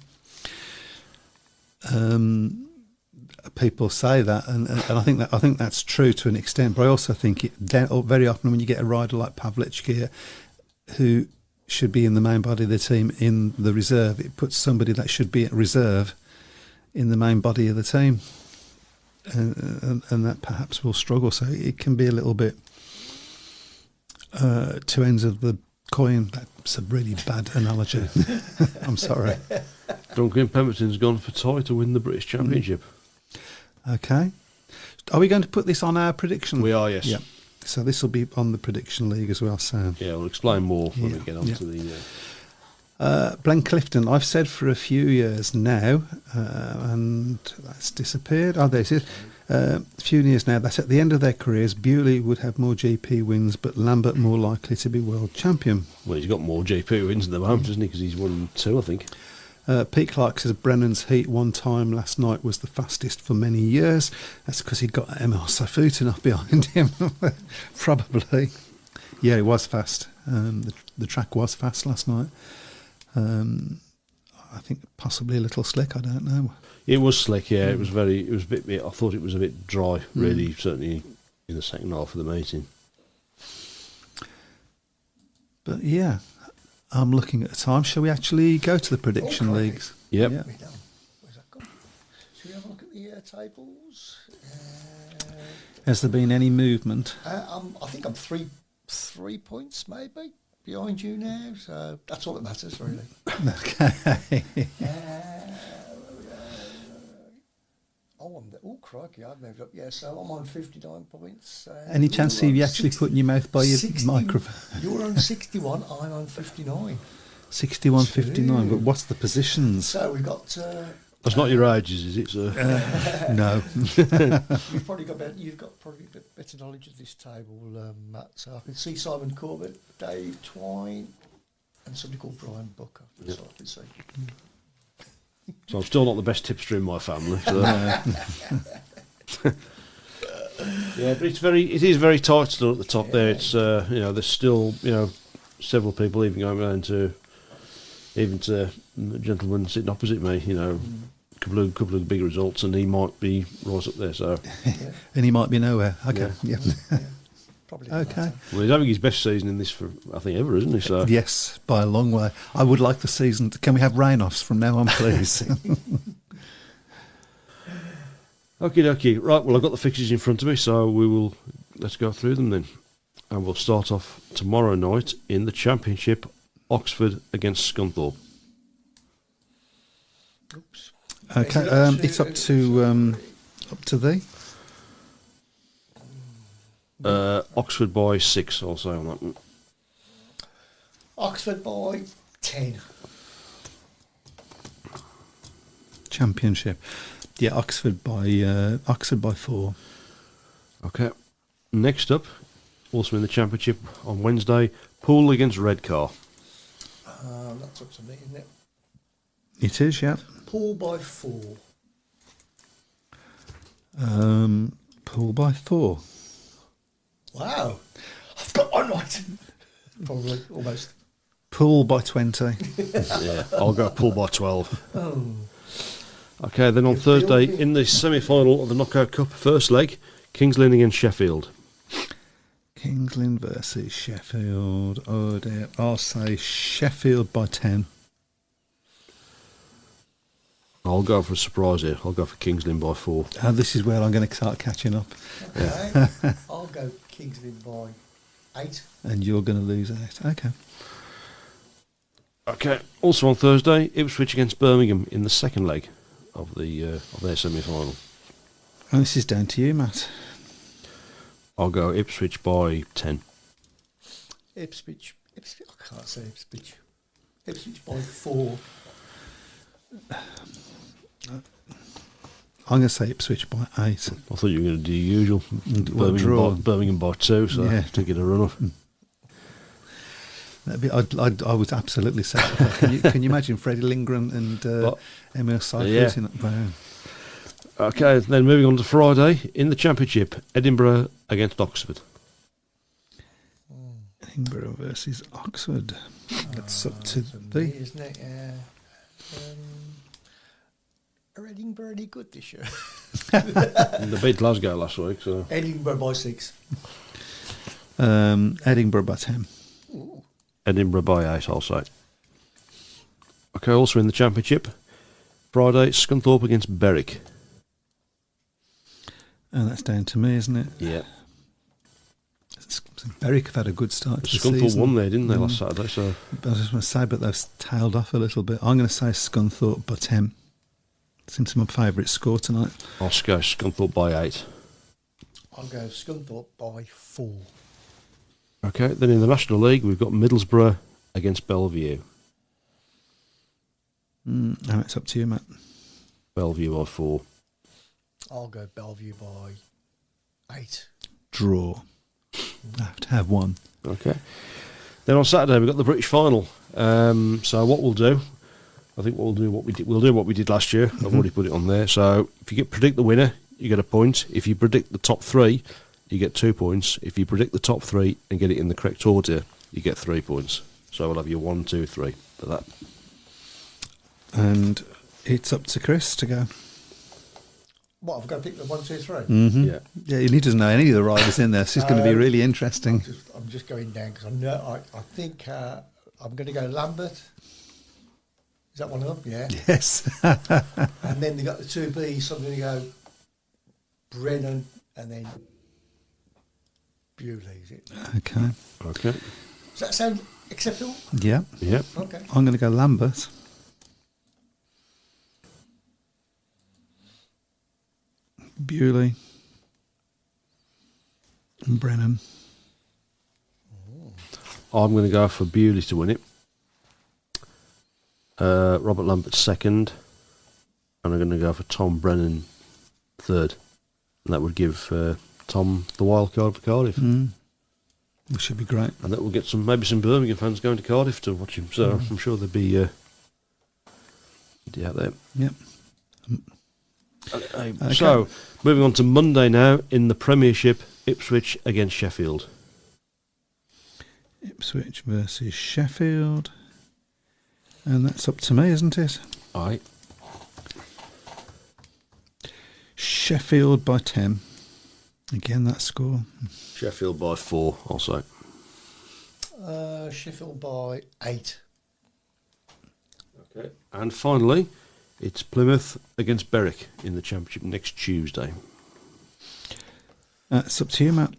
People say that, and I think that's true to an extent. But I also think very often when you get a rider like Pavlichki, who should be in the main body of the team in the reserve, it puts somebody that should be at reserve in the main body of the team, and that perhaps will struggle. So it can be a little bit two ends of the coin. That's a really bad analogy. I'm sorry. Duncan Pemberton's gone for Toy to win the British Championship. Okay. Are we going to put this on our prediction? We are, yes. Yeah. So this will be on the prediction league as well, Sam. Yeah, we'll explain more when we Yeah, get on yeah. to the. Glenn Clifton, I've said for a few years now, and that's disappeared. Oh, there it is. A few years now that at the end of their careers, Bewley would have more GP wins, but Lambert more likely to be world champion. Well, he's got more GP wins at the moment, hasn't he? Because he's won 2, I think. Pete Clark says Brennan's heat one time last night was the fastest for many years. That's because he'd got Emil Safutin up behind him. Probably. Yeah, it was fast. The track was fast last night. I think possibly a little slick, I don't know. It was slick, yeah. It was a bit, I thought it was a bit dry, really, certainly in the second half of the meeting. But yeah, I'm looking at the time. Shall we actually go to the prediction leagues? Yep. Yeah. Where's that gone? Should we have a look at the tables? Has there been any movement? I think I'm three points maybe behind you now, so that's all that matters, really. Okay. Oh, crikey, I've moved up. Yeah, so I'm on 59 points. Any chance of you actually putting your mouth by your microphone? You're on 61, I'm on 59. 61, 59. But what's the positions? So we've got... That's not your ages, is it, sir? No. You've probably got better knowledge of this table, Matt. So I can see Simon Corbett, Dave Twine, and somebody called Brian Booker. That's all I can see. So I'm still not the best tipster in my family. So. Yeah, but it is very tight still at the top there. It's there's still several people even going around to the gentleman sitting opposite me. Couple of big results, and he might be right up there. So, and he might be nowhere. Okay, yeah. Probably Okay. Well, he's having his best season in this for I think ever, isn't he? So Yes, by a long way. I would like the season. Can we have rain-offs from now on, please? Okie dokie. Right, well, I've got the fixtures in front of me, so let's go through them then. And we'll start off tomorrow night in the Championship, Oxford against Scunthorpe. Oops. Okay, it's up to thee. Oxford by 6, I'll say on that one. Oxford by 10. Championship. Yeah, Oxford by 4. Okay. Next up, also in the Championship on Wednesday, Poole against Redcar. That's up to me, isn't it? It is, yeah. Poole by 4. Poole by 4. Wow. I've got one right. Probably, almost. Poole by 20. Yeah, I'll go Poole by 12. Oh. Okay, then on Thursday, in the semi-final of the Knockout Cup, first leg, Kings Lynn against Sheffield. Kings Lynn versus Sheffield. Oh dear. I'll say Sheffield by 10. I'll go for a surprise here. I'll go for Kings Lynn by 4. This is where I'm going to start catching up. Okay. I'll go Kingsley by 8. And you're going to lose out. Okay. Okay, also on Thursday, Ipswich against Birmingham in the second leg of their semi-final. And this is down to you, Matt. I'll go Ipswich by 10. Ipswich. I can't say Ipswich. Ipswich by 4. I'm going to say Ipswich by 8. I thought you were going to do the usual. Well, draw. Birmingham by 2, so Yeah. to get a run off. I would absolutely say that. Can you imagine Freddie Lindgren and Emil Seifert in that Browne? Okay, then moving on to Friday in the Championship, Edinburgh against Oxford. Edinburgh versus Oxford. That's up to me, thee. isn't it? Are Edinburgh any good this year? They beat Glasgow last week, so Edinburgh by 6. Edinburgh by 10. Ooh. Edinburgh by 8, I'll say. Okay, also in the Championship, Friday, Scunthorpe against Berwick. And that's down to me, isn't it? Yeah. Berwick have had a good start to the Scunthorpe season. won there, didn't they, last Saturday? So I was just going to say, but they've tailed off a little bit. I'm going to say Scunthorpe by 10. Seems my favourite score tonight. I'll go Scunthorpe by 8. I'll go Scunthorpe by 4. Okay, then in the National League, we've got Middlesbrough against Bellevue. Now it's up to you, Matt. Bellevue by 4. I'll go Bellevue by 8. Draw. I have to have one. Okay. Then on Saturday we've got the British final. So what we'll do, I think we'll do what we did last year. I've already put it on there. So if you predict the winner, you get a point. If you predict the top 3, you get 2 points. If you predict the top 3 and get it in the correct order, you get 3 points. So we'll have your 1, 2, 3 for that. And it's up to Chris to go. What, I've got to pick the 1, 2, 3? Mm-hmm. Yeah. Yeah, he doesn't know any of the riders in there. So it's going to be really interesting. I'm just going down because I think I'm going to go Lambert. Is that one of them? Yeah. Yes. And then they got the 2B, so I'm going to go Brennan and then Bewley, is it? Okay. Okay. Does that sound acceptable? Yeah. Yeah. Okay. I'm going to go Lambert. Bewley. And Brennan. I'm going to go for Bewley to win it. Robert Lambert second, and I'm going to go for Tom Brennan third, and that would give Tom the wild card for Cardiff, Which should be great. and that will get maybe some Birmingham fans going to Cardiff to watch him. So I'm sure there'll be out there. Yep. Okay. So moving on to Monday now in the Premiership, Ipswich against Sheffield. Ipswich versus Sheffield. And that's up to me, isn't it? Aye. Sheffield by 10. Again, that score. Sheffield by 4 also. Sheffield by 8. Okay. And finally, it's Plymouth against Berwick in the Championship next Tuesday. That's up to you, Matt.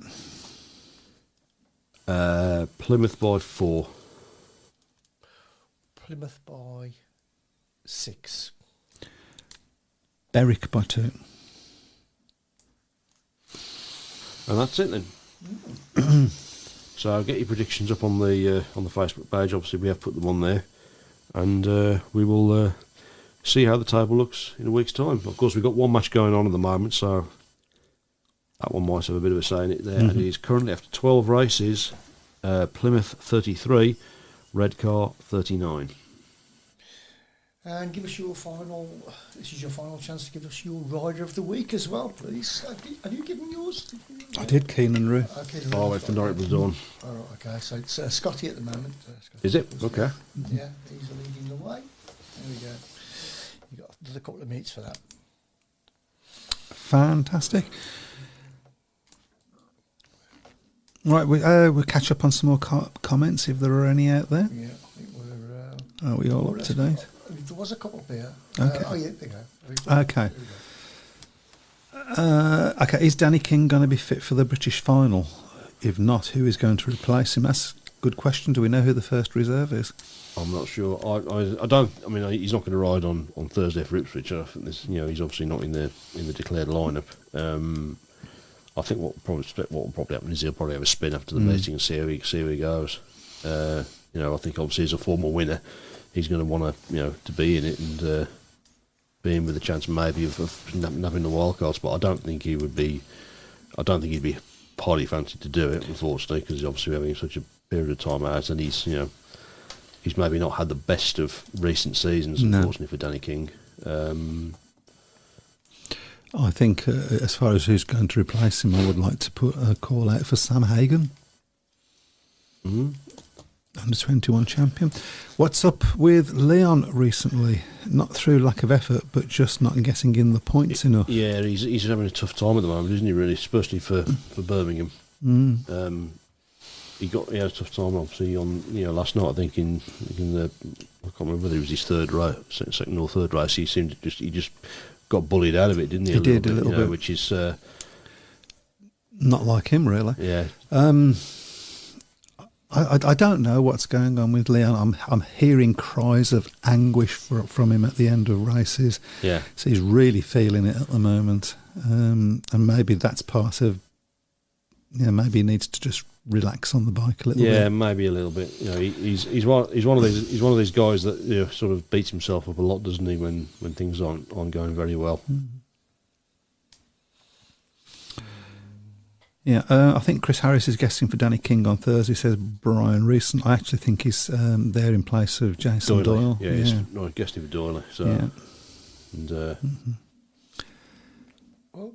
Plymouth by 4. Plymouth by 6. Berwick by 2. And that's it then. So get your predictions up on the Facebook page. Obviously, we have put them on there, and we will see how the table looks in a week's time. Of course, we've got one match going on at the moment, so that one might have a bit of a say in it there. And it is currently after 12 races, Plymouth 33, Redcar 39. And give us your final. This is your final chance to give us your rider of the week as well, please. Have you given yours? I did, Keenan Rue. Okay. Oh, wait for Norwich was done. All right. Okay. So it's Scotty at the moment. Scotty. Is it? Okay. Yeah, he's leading the way. There we go. You got another couple of minutes for that. Fantastic. Right, we'll catch up on some more comments if there are any out there. Yeah, I think we're. Are we all up to date? There was a couple here. Okay. Oh yeah, there you go. Okay. Okay, is Danny King going to be fit for the British final? If not, who is going to replace him? That's a good question. Do we know who the first reserve is? I'm not sure. I don't. I mean, he's not going to ride on Thursday for Ipswich. I think this, he's obviously not in the declared lineup. I think what will probably happen is he'll probably have a spin after the meeting and see how he goes. I think obviously as a former winner, he's going to want to be in it and be in with a chance maybe of nabbing the wild card spot. I don't think he'd be highly fancied to do it, unfortunately, because he's obviously having such a period of time out, and he's maybe not had the best of recent seasons, unfortunately, for Danny King. I think as far as who's going to replace him, I would like to put a call out for Sam Hagan. Under 21 champion. What's up with Leon recently? Not through lack of effort, but just not getting in the points enough. Yeah, he's having a tough time at the moment, isn't he? Really, especially for Birmingham. He had a tough time, obviously, on last night. I think in the I can't remember whether it was his third race, second or third race. He just got bullied out of it, didn't he? He did a little bit, which is not like him, really. Yeah. I don't know what's going on with Leon. I'm hearing cries of anguish from him at the end of races. Yeah. So he's really feeling it at the moment, and maybe that's part of. Maybe he needs to just relax on the bike a little bit. Yeah, maybe a little bit. He's one of these guys that sort of beats himself up a lot, doesn't he? When things aren't going very well. Yeah, I think Chris Harris is guesting for Danny King on Thursday. Says Brian Reeson. I actually think he's there in place of Jason Doyle. Yeah, he's not guesting for Doyle. So, Yeah. and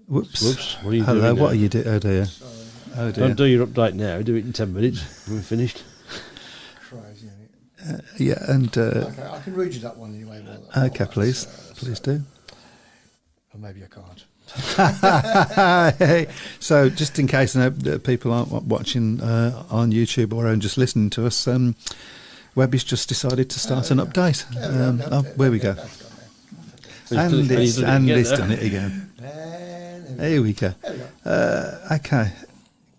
Whoops. What are you Hello, doing? what now? are you doing? Oh dear. Sorry. Oh dear. Don't do your update now. Do it in 10 minutes. We're finished. Crazy, isn't it? Yeah, and Okay, I can read you that one anyway. okay, please do. Or maybe I can't. Hey, so just in case people aren't watching on YouTube or just listening to us, Webby's just decided to start an update. Where we go. And it's done it again. Here we go. Okay.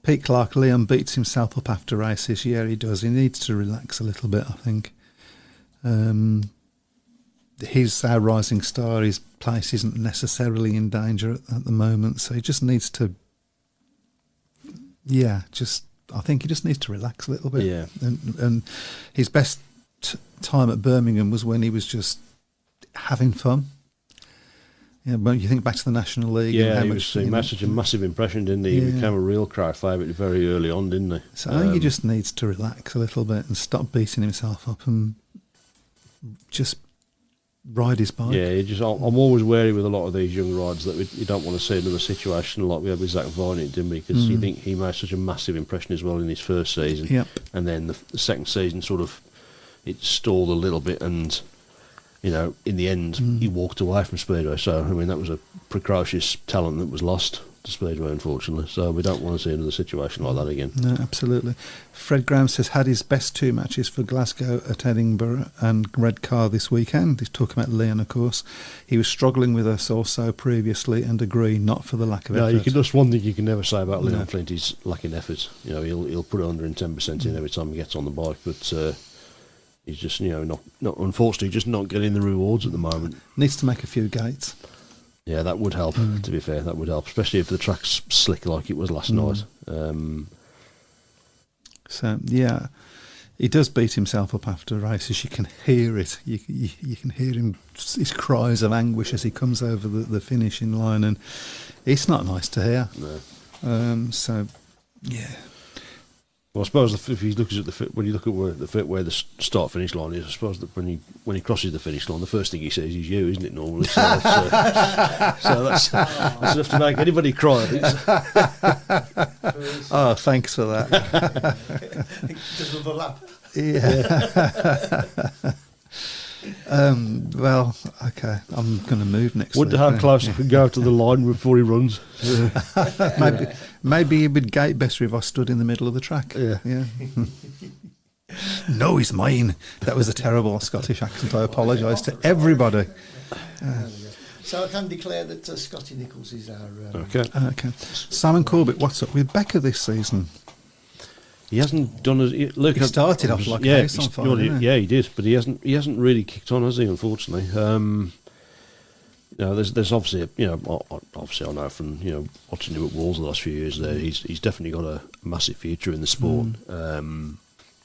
Pete Clark, Liam beats himself up after races. Yeah, he does. He needs to relax a little bit, I think. He's our rising star. His place isn't necessarily in danger at the moment, so he just needs to. Yeah, I think he just needs to relax a little bit. Yeah, and his best time at Birmingham was when he was just having fun. Yeah, but you think back to the National League. yeah, and he made such a massive impression, didn't he? He became a real crowd favourite very early on, didn't he? So I think he just needs to relax a little bit and stop beating himself up and just ride his bike. Yeah, I'm always wary with a lot of these young riders that you don't want to see another situation like we had with Zach Varney, didn't we? Because you think he made such a massive impression as well in his first season. Yep. And then the second season sort of, it stalled a little bit and, you know, in the end, he walked away from Speedway. So, I mean, that was a precocious talent that was lost to Speedway, unfortunately. So we don't want to see another situation like that again. No, absolutely. Fred Graham says, had his best two matches for Glasgow at Edinburgh and Redcar this weekend. He's talking about Leon, of course. He was struggling with us also previously and agree, not for the lack of effort. That's one thing you can never say about Leon Flint is lacking effort. You know, he'll put 110% in every time he gets on the bike, but he's just, you know, not unfortunately just not getting the rewards at the moment. Needs to make a few gates. Yeah, that would help, to be fair. That would help, especially if the track's slick like it was last night. So, yeah, he does beat himself up after races. You can hear it. You can hear him, his cries of anguish as he comes over the finishing line, and it's not nice to hear. No. So, yeah. Well, I suppose if he looks at when you look at where the start finish line is, I suppose that when he crosses the finish line, the first thing he says is "you," isn't it? Normally, so that's enough to make anybody cry. Oh, thanks for that. Does another lap. Yeah. Well, okay. I'm going to move next. Wonder how close he can go to the line before he runs. Maybe he would gate better if I stood in the middle of the track. Yeah. No, he's mine. That was a terrible Scottish accent. I apologise to everybody. So I can declare that Scotty Nichols is our. Okay. Simon Corbett, what's up with Becca this season? He hasn't done as Luke. He started off like a house on fire, didn't he? Yeah, he did, but he hasn't really kicked on, has he? Unfortunately, there's obviously obviously I know from watching him at Wolves the last few years there, he's definitely got a massive future in the sport.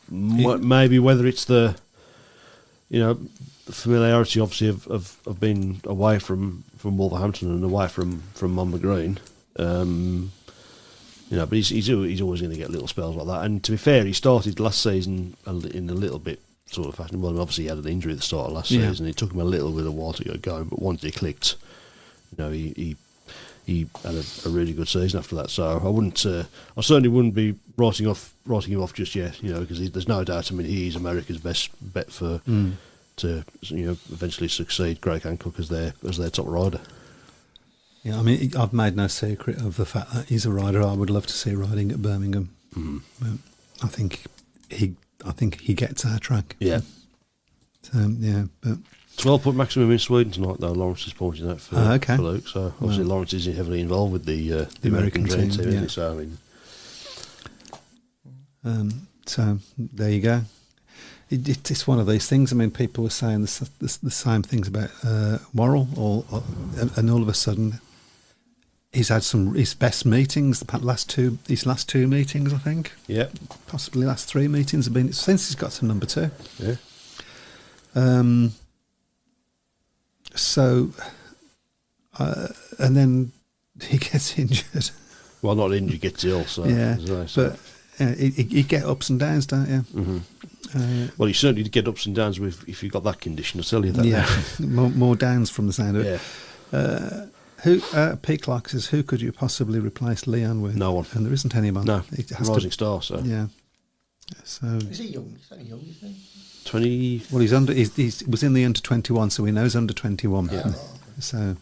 Maybe whether it's the familiarity obviously of being away from Wolverhampton and away from Monmouth Green. But he's always going to get little spells like that. And to be fair, he started last season in a little bit sort of fashion. Well, obviously he had an injury at the start of last season. It took him a little bit of a while to get going, but once he clicked, he had a really good season after that. So I certainly wouldn't be writing him off just yet. Because there's no doubt. I mean, he is America's best bet for to eventually succeed Greg Hancock as their top rider. Yeah, I mean, I've made no secret of the fact that he's a rider I would love to see riding at Birmingham. I think he gets our track. Yeah. But 12-point maximum in Sweden tonight, though. Lawrence is pointing out for Luke. So obviously Lawrence is heavily involved with the American dream team. Yeah. So so there you go. It's one of these things. I mean, people were saying the same things about Worrell, and all of a sudden, he's had his best meetings. His last two meetings, I think. Yeah, possibly last three meetings have been since he's got to number 2. Yeah. So, and then he gets injured. Well, not injury gets ill, so Yeah, so. but you get ups and downs, don't you? Mm-hmm. Well, you certainly get ups and downs with if you've got that condition. I'll tell you that. Yeah, more downs from the sound of it. Yeah. P. Clark says, who could you possibly replace Leon with? No one. And there isn't anyone. No, It has rising star. So Yeah. So Is he young? He's only young, isn't he? 20. well, he's under. He was in the under 21, so we know he's under 21. Yeah. So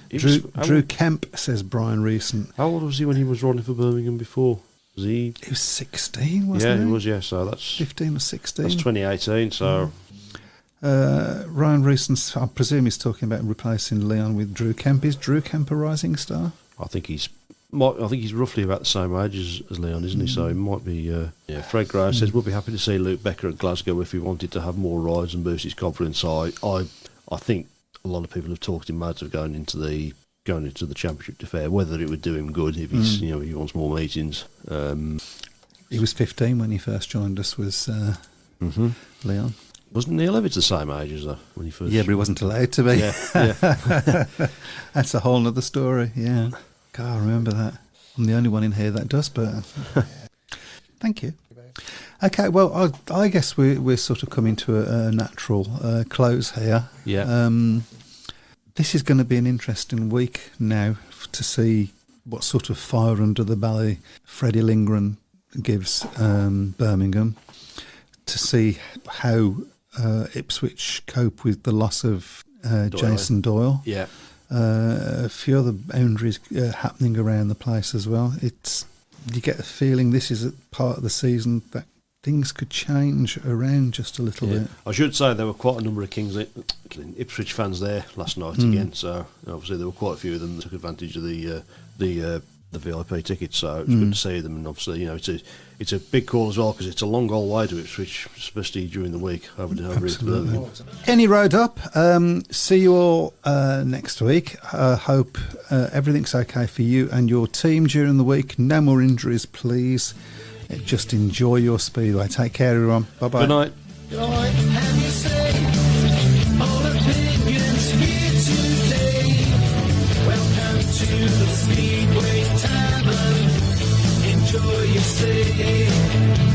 He was- Drew Kemp says Brian Reeson. How old was he when he was running for Birmingham before? Was he? He was 16, wasn't Yeah, he? he was. Yeah, so that's 15 or 16. that's 2018. So Ryan Reeson, I presume he's talking about replacing Leon with Drew Kemp. Is Drew Kemp a rising star? I think he's roughly about the same age as Leon, isn't he? So he might be. Yeah. Fred Grove says we'll be happy to see Luke Becker at Glasgow if he wanted to have more rides and boost his confidence. I think a lot of people have talked him out of going into the championship to fair. Whether it would do him good if he's he wants more meetings. He was 15 when he first joined us. Was Leon? Wasn't Neil Evans the same age as when he first? Yeah, but he wasn't allowed to be. Yeah. That's a whole other story. Yeah, can't remember that. I'm the only one in here that does. But thank you. Okay, well, I guess we're sort of coming to a natural close here. Yeah. This is going to be an interesting week now to see what sort of fire under the belly Freddie Lindgren gives Birmingham, to see how Ipswich cope with the loss of Jason Doyle. Yeah. A few other boundaries happening around the place as well. You get a feeling this is a part of the season that things could change around just a little bit. I should say there were quite a number of Ipswich fans there last night again. So obviously there were quite a few of them that took advantage of the VIP tickets. So it was good to see them, and obviously it's a big call as well because it's a long old way to Ipswich, especially during the week. Absolutely. Any road up. See you all next week. Hope everything's okay for you and your team during the week. No more injuries, please. Just enjoy your Speedway. Take care, everyone. Bye-bye. Good night. Good night. Have you say all opinions here today? Welcome to the Speedway Tavern. Enjoy your stay.